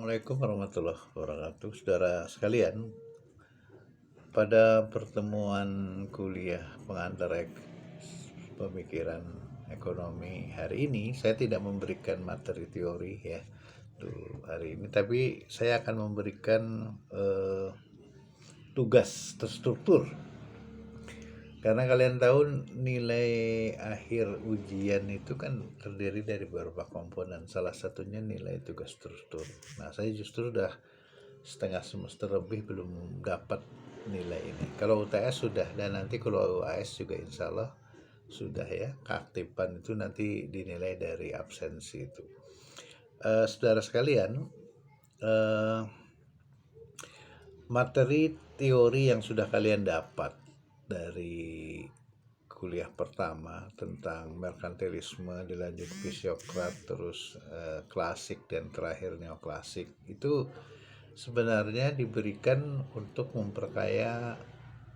Assalamualaikum warahmatullahi wabarakatuh. Saudara sekalian, pada pertemuan kuliah pengantar pemikiran ekonomi hari ini, saya tidak memberikan materi teori ya tuh hari ini, tapi saya akan memberikan tugas terstruktur. Karena kalian tahu nilai akhir ujian itu kan terdiri dari beberapa komponen. Salah satunya nilai tugas struktur. Nah, saya justru udah setengah semester lebih belum dapat nilai ini. Kalau UTS sudah, dan nanti kalau UAS juga insya Allah sudah ya. Keaktifan itu nanti dinilai dari absensi itu. Saudara sekalian, eh, materi teori yang sudah kalian dapat dari kuliah pertama tentang merkantilisme, dilanjut fisiokrat, terus klasik, dan terakhir neoklasik, itu sebenarnya diberikan untuk memperkaya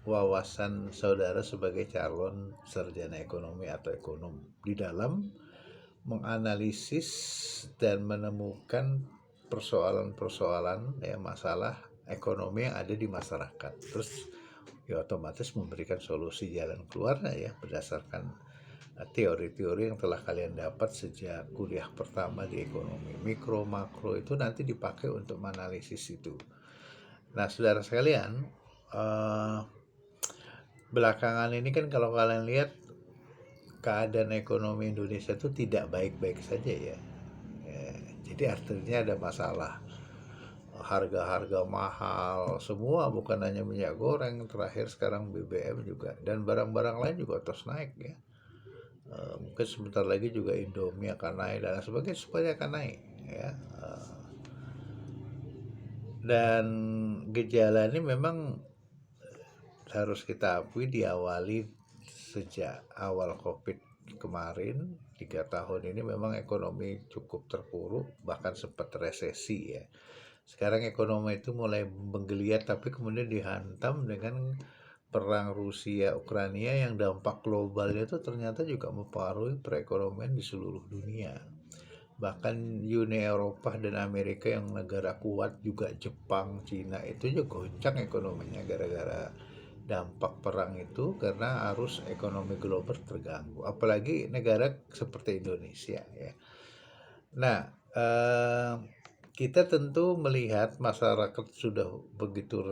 wawasan saudara sebagai calon sarjana ekonomi atau ekonom di dalam menganalisis dan menemukan persoalan-persoalan ya, masalah ekonomi yang ada di masyarakat. Terus ya otomatis memberikan solusi jalan keluarnya ya berdasarkan teori-teori yang telah kalian dapat sejak kuliah pertama di ekonomi. Mikro makro itu nanti dipakai untuk menganalisis itu. Nah, saudara sekalian, belakangan ini kan kalau kalian lihat keadaan ekonomi Indonesia itu tidak baik-baik saja ya. Jadi artinya ada masalah, harga-harga mahal semua, bukan hanya minyak goreng, terakhir sekarang BBM juga, dan barang-barang lain juga terus naik ya. Mungkin sebentar lagi juga Indomie akan naik dan sebagainya, supaya akan naik ya. Dan gejala ini memang harus kita akui diawali sejak awal COVID kemarin. 3 tahun ini memang ekonomi cukup terpuruk, bahkan sempat resesi ya. Sekarang ekonomi itu mulai menggeliat, tapi kemudian dihantam dengan perang Rusia Ukraina yang dampak globalnya itu ternyata juga mempengaruhi perekonomian di seluruh dunia. Bahkan Uni Eropa dan Amerika yang negara kuat, juga Jepang, Cina, itu juga goncang ekonominya gara-gara dampak perang itu, karena arus ekonomi global terganggu. Apalagi negara seperti Indonesia ya. Nah, kita tentu melihat masyarakat sudah begitu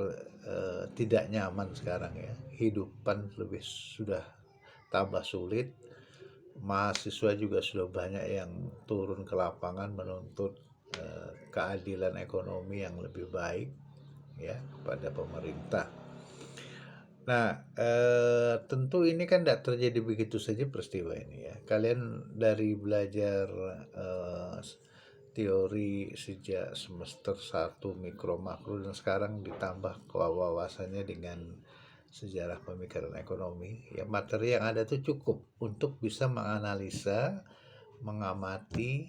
tidak nyaman sekarang ya. Hidupan lebih sudah tambah sulit. Mahasiswa juga sudah banyak yang turun ke lapangan menuntut keadilan ekonomi yang lebih baik ya kepada pemerintah. Nah, tentu ini kan tidak terjadi begitu saja peristiwa ini ya. Kalian dari belajar teori sejak semester 1 mikro makro, dan sekarang ditambah wawasannya dengan sejarah pemikiran ekonomi ya, materi yang ada itu cukup untuk bisa menganalisa, mengamati,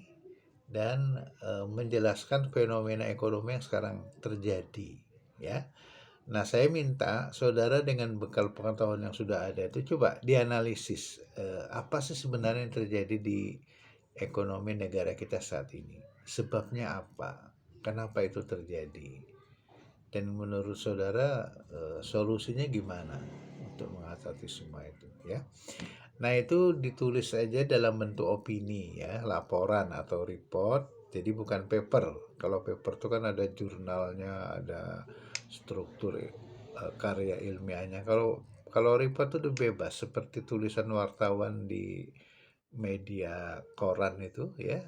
dan menjelaskan fenomena ekonomi yang sekarang terjadi ya. Nah, saya minta saudara dengan bekal pengetahuan yang sudah ada itu coba dianalisis apa sih sebenarnya yang terjadi di ekonomi negara kita saat ini. Sebabnya apa? Kenapa itu terjadi? Dan menurut saudara solusinya gimana untuk mengatasi semua itu ya. Nah, itu ditulis saja dalam bentuk opini ya, laporan atau report. Jadi bukan paper. Kalau paper itu kan ada jurnalnya, ada struktur karya ilmiahnya. Kalau report itu udah bebas, seperti tulisan wartawan di media koran itu ya,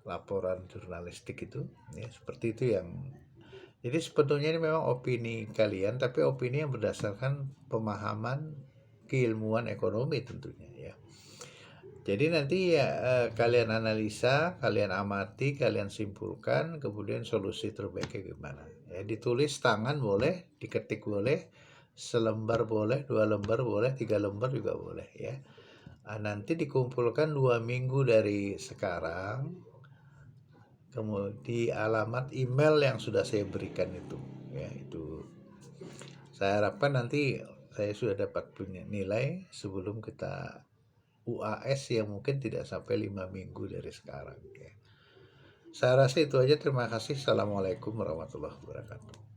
laporan jurnalistik itu ya, seperti itu yang. Jadi sebetulnya ini memang opini kalian, tapi opini yang berdasarkan pemahaman keilmuan ekonomi tentunya ya. Jadi nanti ya kalian analisa, kalian amati, kalian simpulkan, kemudian solusi terbaiknya gimana. Ya, ditulis tangan boleh, diketik boleh, selembar boleh, 2 lembar boleh, 3 lembar juga boleh ya. Nanti dikumpulkan 2 minggu dari sekarang, kemudian di alamat email yang sudah saya berikan itu ya. Itu saya harapkan nanti saya sudah dapat punya nilai sebelum kita UAS yang mungkin tidak sampai 5 minggu dari sekarang ya. Saya rasa itu aja, terima kasih. Assalamualaikum warahmatullahi wabarakatuh.